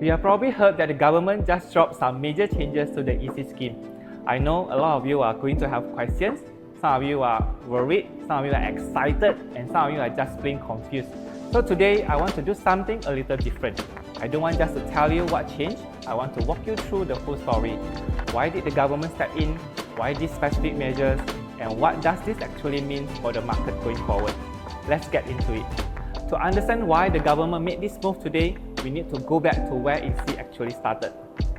You have probably heard that the government just dropped some major changes to the EC scheme. I know a lot of you are going to have questions, some of you are worried, some of you are excited, and some of you are just plain confused. So today, I want to do something a little different. I don't want just to tell you what changed, I want to walk you through the full story. Why did the government step in? Why these specific measures? And what does this actually mean for the market going forward? Let's get into it. To understand why the government made this move today, we need to go back to where EC actually started.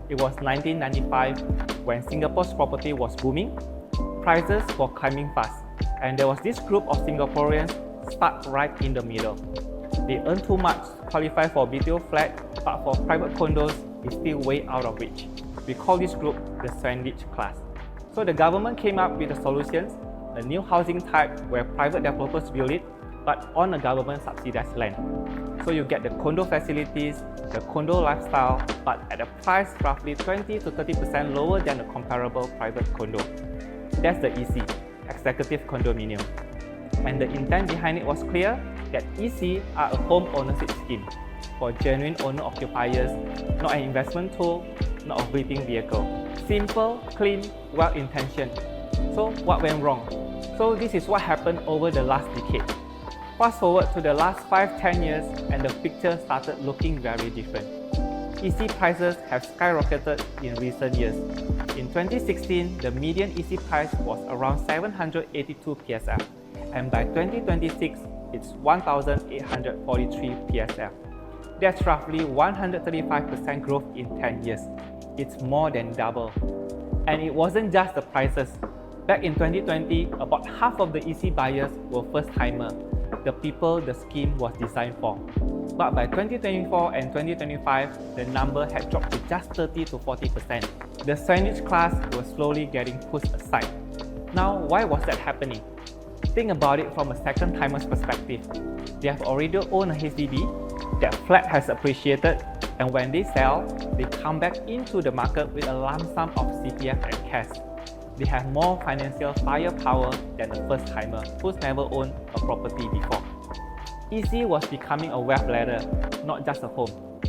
It was 1995 when Singapore's property was booming, prices were climbing fast, and there was this group of Singaporeans stuck right in the middle. They earn too much to qualify for BTO flat, but for private condos, it's still way out of reach. We call this group the sandwich class. So the government came up with the solutions, a new housing type where private developers build it, but on a government subsidized land. So you get the condo facilities, the condo lifestyle, but at a price roughly 20 to 30% lower than a comparable private condo. That's the EC, Executive Condominium. And the intent behind it was clear, that EC are a home ownership scheme for genuine owner-occupiers, not an investment tool, not a fleeting vehicle. Simple, clean, well-intentioned. So what went wrong? So this is what happened over the last decade. Fast forward to the last 5-10 years and the picture started looking very different. EC prices have skyrocketed in recent years. In 2016, the median EC price was around 782 PSF, and by 2026, it's 1,843 PSF. That's roughly 135% growth in 10 years. It's more than double. And it wasn't just the prices. Back in 2020, about half of the EC buyers were first-timers, the people the scheme was designed for. But by 2024 and 2025, the number had dropped to just 30 to 40%. The sandwich class was slowly getting pushed aside. Now, why was that happening? Think about it from a second-timer's perspective. They have already owned a HDB, their flat has appreciated, and when they sell, they come back into the market with a lump sum of CPF and cash. They have more financial firepower than a first-timer who's never owned a property before. EC was becoming a wealth ladder, not just a home.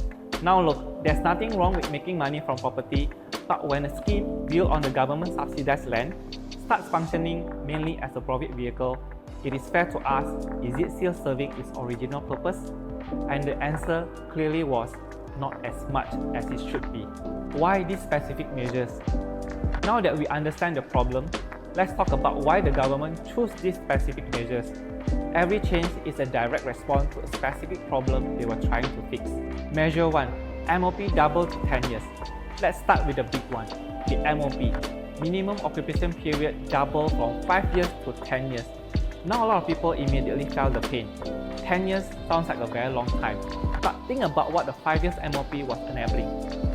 Now look, there's nothing wrong with making money from property, but when a scheme built on the government subsidized land starts functioning mainly as a profit vehicle, it is fair to ask, is it still serving its original purpose? And the answer clearly was not as much as it should be. Why these specific measures? Now that we understand the problem, let's talk about why the government chose these specific measures. Every change is a direct response to a specific problem they were trying to fix. Measure 1. MOP doubled to 10 years. Let's start with the big one, the MOP. Minimum occupation period doubled from 5 years to 10 years. Now a lot of people immediately felt the pain. 10 years sounds like a very long time. But think about what the 5 years MOP was enabling.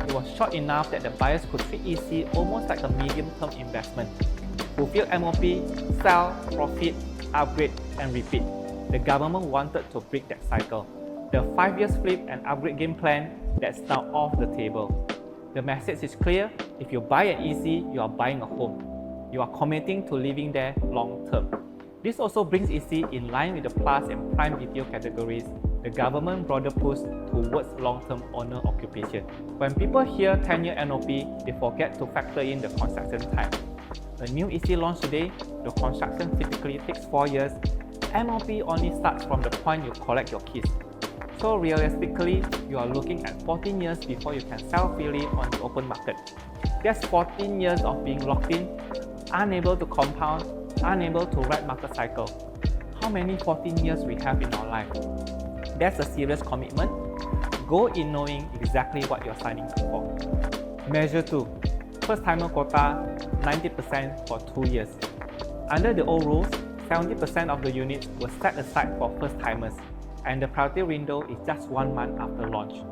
It was short enough that the buyers could treat EC almost like a medium-term investment. Fulfill MOP, sell, profit, upgrade, and repeat. The government wanted to break that cycle. The 5 years flip and upgrade game plan, that's now off the table. The message is clear, if you buy an EC, you are buying a home. You are committing to living there long term. This also brings EC in line with the Plus and Prime BTO categories, the government broader push towards long-term owner occupation. When people hear 10-year NOP, they forget to factor in the construction time. A new EC launched today, the construction typically takes 4 years. MOP only starts from the point you collect your keys. So realistically, you are looking at 14 years before you can sell freely on the open market. That's 14 years of being locked in, unable to compound, unable to ride market cycle. How many 14 years we have in our life? That's a serious commitment. Go in knowing exactly what you're signing up for. Measure 2. First-timer quota, 90% for 2 years. Under the old rules, 70% of the units were set aside for first-timers, and the priority window is just 1 month after launch.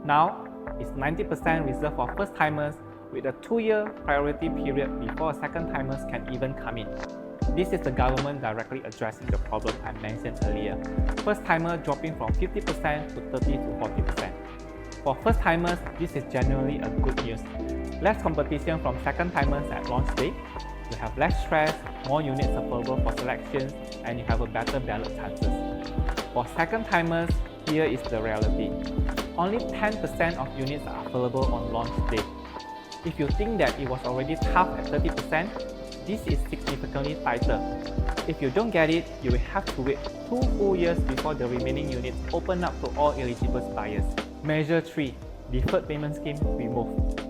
Now, it's 90% reserved for first-timers with a 2-year priority period before second-timers can even come in. This is the government directly addressing the problem I mentioned earlier. First-timer dropping from 50% to 30 to 40%. For first-timers, this is generally a good news. Less competition from second-timers at launch day. You have less stress, more units available for selections, and you have a better ballot chances. For second-timers, here is the reality. only 10% of units are available on launch day. If you think that it was already tough at 30%, this is significantly tighter. If you don't get it, you will have to wait 2 full years before the remaining units open up to all eligible buyers. Measure 3. Deferred payment scheme removed.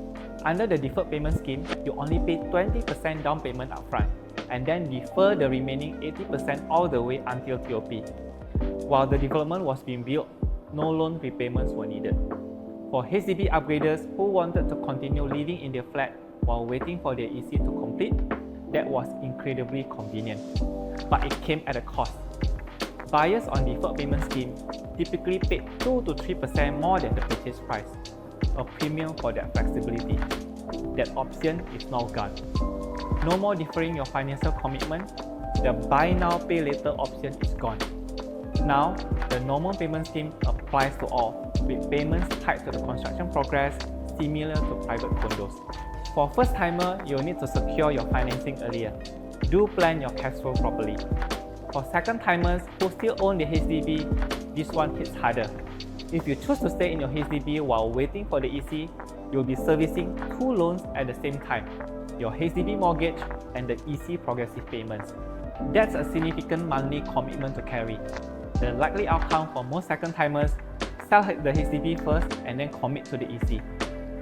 Under the deferred payment scheme, you only pay 20% down payment upfront and then defer the remaining 80% all the way until TOP. While the development was being built, no loan repayments were needed. For HDB upgraders who wanted to continue living in their flat while waiting for their EC to complete, that was incredibly convenient. But it came at a cost. Buyers on deferred payment scheme typically paid 2 to 3% more than the purchase price, a premium for that flexibility. That option is now gone. No more deferring your financial commitment, the buy now pay later option is gone. Now, the normal payment scheme applies to all, with payments tied to the construction progress similar to private condos. For first-timer, you'll need to secure your financing earlier. Do plan your cash flow properly. For second-timers who still own the HDB, this one hits harder. If you choose to stay in your HDB while waiting for the EC, you'll be servicing 2 loans at the same time, your HDB mortgage and the EC progressive payments. That's a significant monthly commitment to carry. The likely outcome for most second-timers, sell the HDB first and then commit to the EC.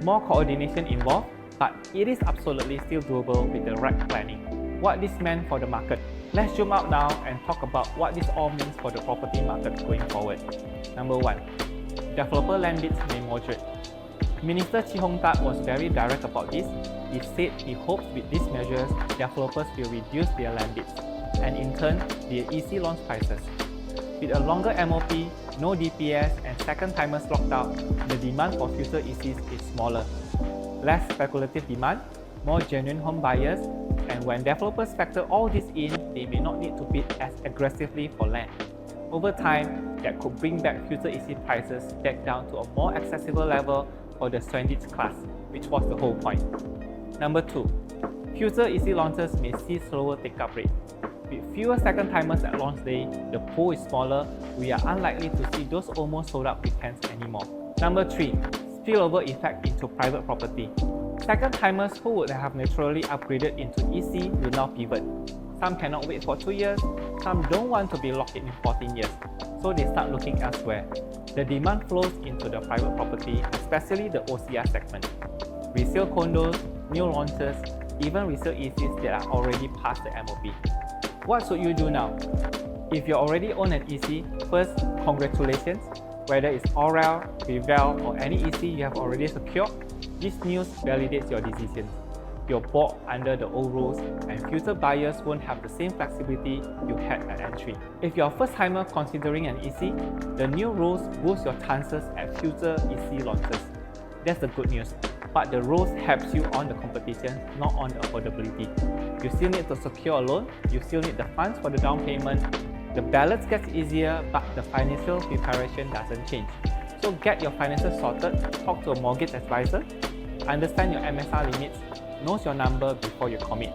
More coordination involved, but it is absolutely still doable with the right planning. What this meant for the market. Let's zoom out now and talk about what this all means for the property market going forward. Number 1. Developer land bids may moderate. Minister Chee Hong Tat was very direct about this. He said he hopes with these measures, developers will reduce their land bids and in turn, their EC launch prices. With a longer MOP, no DPS and second-timers locked out, the demand for future ECs is smaller. Less speculative demand, more genuine home buyers, and when developers factor all this in, they may not need to bid as aggressively for land. Over time, that could bring back future EC prices back down to a more accessible level for the Stranded class, which was the whole point. Number 2. Future EC launches may see slower take-up rate. With fewer second-timers at launch day, the pool is smaller, we are unlikely to see those almost sold-out weekends anymore. Number 3. Spillover effect into private property. Second-timers who would have naturally upgraded into EC will now pivot. Some cannot wait for 2 years, some don't want to be locked in 14 years, so they start looking elsewhere. The demand flows into the private property, especially the OCR segment. Resale condos, new launches, even resale ECs that are already past the MOP. What should you do now? If you already own an EC, first, congratulations. Whether it's Aurel, Revel, or any EC you have already secured, this news validates your decisions. You're bought under the old rules, and future buyers won't have the same flexibility you had at entry. If you're a first-timer considering an EC, the new rules boost your chances at future EC launches. That's the good news. But the rules helps you on the competition, not on the affordability. You still need to secure a loan, you still need the funds for the down payment. The balance gets easier, but the financial preparation doesn't change. So get your finances sorted, talk to a mortgage advisor, understand your MSR limits, knows your number before you commit.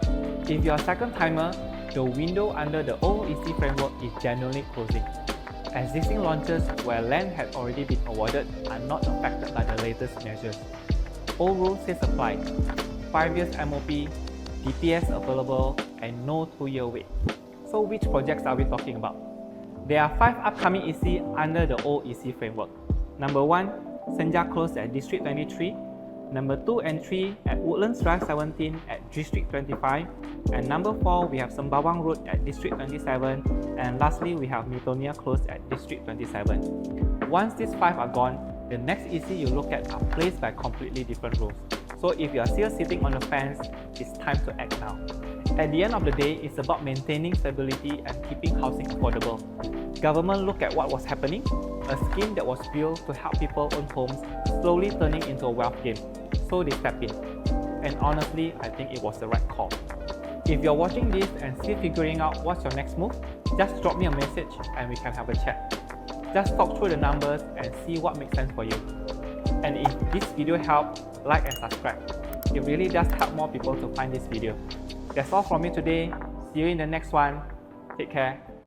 If you're a second-timer, the window under the old EC framework is genuinely closing. Existing launches where land had already been awarded are not affected by the latest measures. Old rules still apply. 5 years MOP, DPS available, and no 2-year wait. So which projects are we talking about? There are 5 upcoming EC under the old EC framework. Number 1, Senja Close at District 23. Number 2 and 3 at Woodlands Drive 17 at District 25. And number 4, we have Sembawang Road at District 27. And lastly, we have Miltonia Close at District 27. Once these 5 are gone, the next EC you look at are placed by completely different rules. So if you are still sitting on the fence, it's time to act now. At the end of the day, it's about maintaining stability and keeping housing affordable. Government looked at what was happening, a scheme that was built to help people own homes slowly turning into a wealth game. So they stepped in. And honestly, I think it was the right call. If you're watching this and still figuring out what's your next move, just drop me a message and we can have a chat. Just talk through the numbers and see what makes sense for you. And if this video helped, like and subscribe. It really does help more people to find this video. That's all from me today. See you in the next one. Take care.